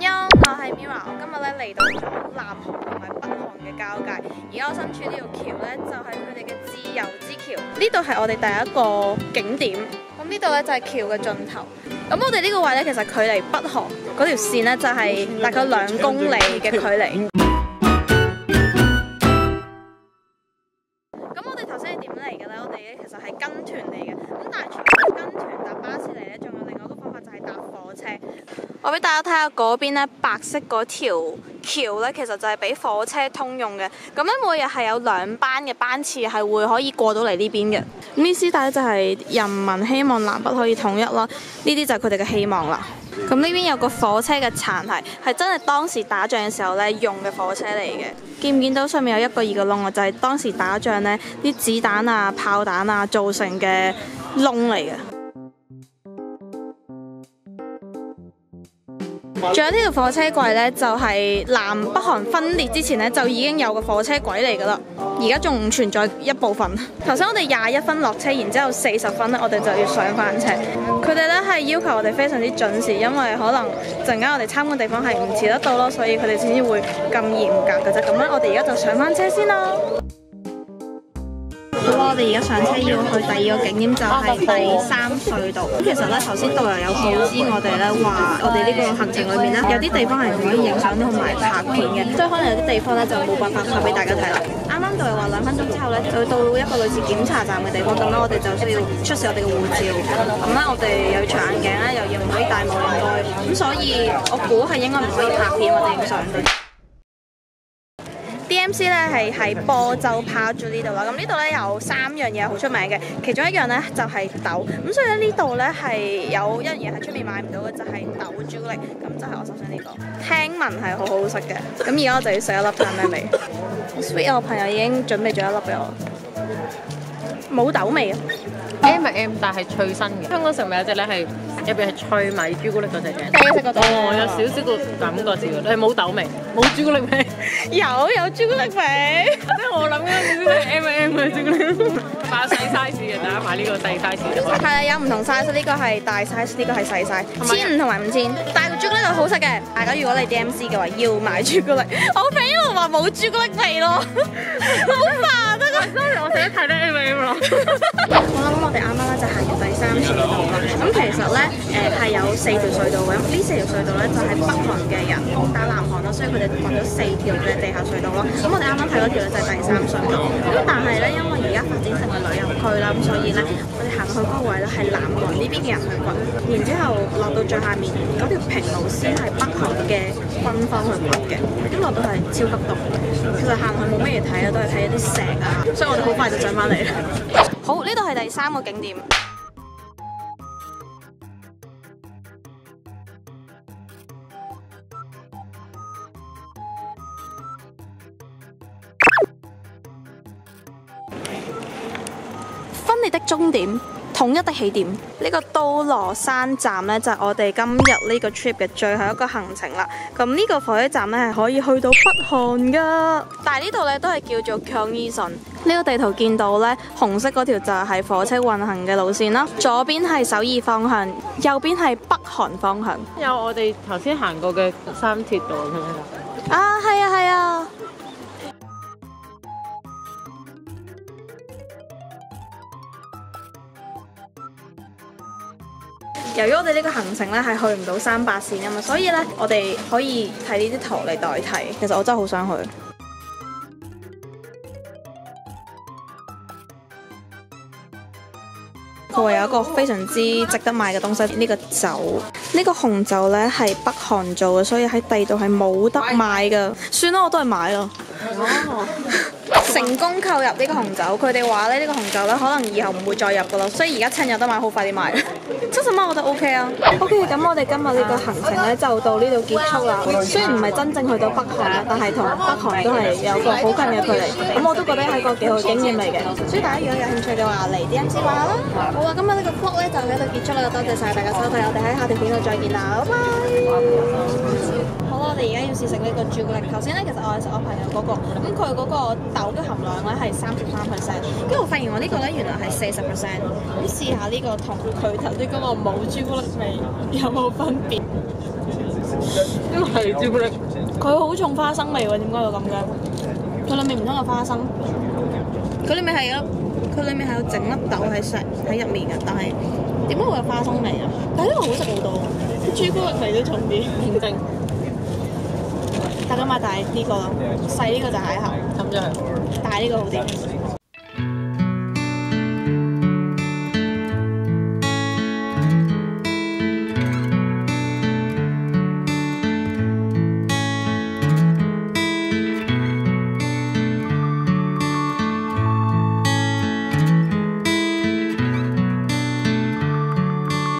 安，我係 Mira，我今日咧嚟到咗南韓同埋北韓嘅交界，而家我身處呢條橋咧就係佢哋嘅自由之橋，呢度係我哋第一個景點，咁呢度咧就係橋嘅盡頭，咁我哋呢個位咧其實距離北韓嗰條線咧就係大概2公里嘅距離。咁我哋頭先係點嚟嘅咧？我哋咧其實係跟團嚟嘅，咁但係除咗跟團搭巴士嚟咧，仲有另外一個方法就係搭火車。我俾大家睇下嗰邊咧，白色嗰條橋咧，其實就係俾火車通用嘅。咁咧每日係有2班嘅班次係會可以過到嚟呢邊嘅。咁呢絲帶就係人民希望南北可以統一啦，呢啲就係佢哋嘅希望啦。咁呢邊有個火車嘅殘骸，係真係當時打仗嘅時候咧用嘅火車嚟嘅。見唔見到上面有1個2個窿啊？就係當時打仗咧啲子彈啊、炮彈啊造成嘅窿嚟嘅。仲有呢條火車軌呢，就係南北韓分裂之前呢，就已經有個火車軌嚟噶啦，而家仲存在一部分。頭先我哋21分落車，然之後40分呢，我哋就要上翻車。佢哋呢係要求我哋非常之準時，因為可能陣間我哋參觀地方係唔遲得到咯，所以佢哋先至會咁嚴格嘅啫。咁咧，我哋而家就上翻車先啦。好啦，我哋而家上車要去第2個景點就係第3隧道。咁其實咧，頭先導遊有告知我哋咧話，我哋呢個行程裏面咧有啲地方係唔可以影相同埋拍片嘅，即係可能有啲地方咧就冇辦法拍俾大家睇啦。啱啱導遊話2分鐘之後咧就會到一個類似檢查站嘅地方，咁咧我哋就需要出示我哋嘅護照。咁咧我哋又要除眼鏡啦，又要唔可以戴帽應該，咁所以我估係應該唔可以拍片或者影相嘅。DMC 咧係喺播州趴住呢度啦，咁呢度咧有3樣嘢好出名嘅，其中一樣咧就係豆，咁所以咧呢度咧係有一樣嘢喺出面買唔到嘅，就係豆朱古力，咁就係我手上呢個，聽聞係好好食嘅，咁而家我就要食1粒睇咩味。Sweet 我朋友已經準備咗1粒俾我，冇豆味啊 M 但係脆身嘅。香港食咪有隻咧係入邊係脆米朱古力嗰隻嘅。第一食嗰隻。哦，有少少個感覺似喎，係冇豆味，冇朱古力味。有朱古力味。即係我諗緊呢啲 M 嘅朱古力。買細 size 嘅，大家買呢個細 size 就可以。係啊，有唔同 size，呢個係大 size，呢個係細 size，1500同埋5000。但係個朱古力係好食嘅，大家如果你 DMC 嘅話要買朱古力。我俾我話冇朱古力味咯，好煩啊！我成日睇得 M 咯。我哋啱啱咧就行到第3隧道啦。咁其實咧係有4條隧道嘅，咁呢4條隧道咧就係北韓嘅人打南韓咯，所以佢哋掘咗4條嘅地下隧道咯。咁我哋啱啱睇嗰條咧就係第3隧道。咁但係咧，因為而家發展成為旅遊區啦，咁所以咧我哋行去嗰個位咧係南韓呢邊嘅人去掘，然之後落到最下面嗰條平路線係北韓嘅軍方去掘嘅，咁落到係超級凍。其實行去冇乜嘢睇啊，都係睇一啲石啊，所以我哋好快就上翻嚟啦。好，呢度係第3個景點。分裂的終點，統一的起點。呢個都羅山站呢，就係我哋今日呢個 trip 嘅最後一個行程啦。咁呢個火車站呢，係可以去到北韓噶，但係呢度呢，都係叫做경의선。呢個地圖見到呢，紅色嗰條就係火車運行嘅路線啦。左邊係首爾方向，右邊係北韓方向。有我哋頭先行過嘅3鐵道咁樣。啊，係啊，係啊。由於我哋呢個行程咧係去唔到38線啊嘛，所以咧我哋可以睇呢啲圖嚟代替。其實我真係好想去。佢話有一個非常之值得買嘅東西，呢個酒，呢個紅酒咧係北韓做嘅，所以喺第度係冇得買㗎。算啦，我都係買咯。成功購入呢個紅酒，佢哋話咧呢個紅酒咧可能以後唔會再入噶咯，所以而家趁有得買，好快啲買。70蚊我覺得 OK 啊。OK， 咁我哋今日呢個行程咧就到呢度結束啦。雖然唔係真正去到北韓啦，但係同北韓都係有個好近嘅距離。咁我都覺得係個幾好嘅經驗嚟嘅。所以大家如果有興趣嘅話，嚟 DMC 玩下啦。好啦，今日呢個 vlog 咧就喺度結束啦，多謝晒大家收睇，我哋喺下條片度再見啦，拜拜。好，我哋而家要試食呢個朱古力。頭先咧其實我係食我朋友嗰個，咁佢嗰個豆嘅含量咧係33%，跟住我發現我呢個咧原來係40%。咁試下呢個同佢頭先嗰個冇朱古力味有冇分別？呢個好係朱古力。佢好重花生味喎，點解會咁嘅？佢裡面唔通有花生？佢裡面係有整粒豆喺入面嘅，但係點解會有花生味啊？但係呢個好食好多，朱古力味都重啲。認證。大家買大呢個咯，細呢個就蟹盒，咁就係。大呢個好啲。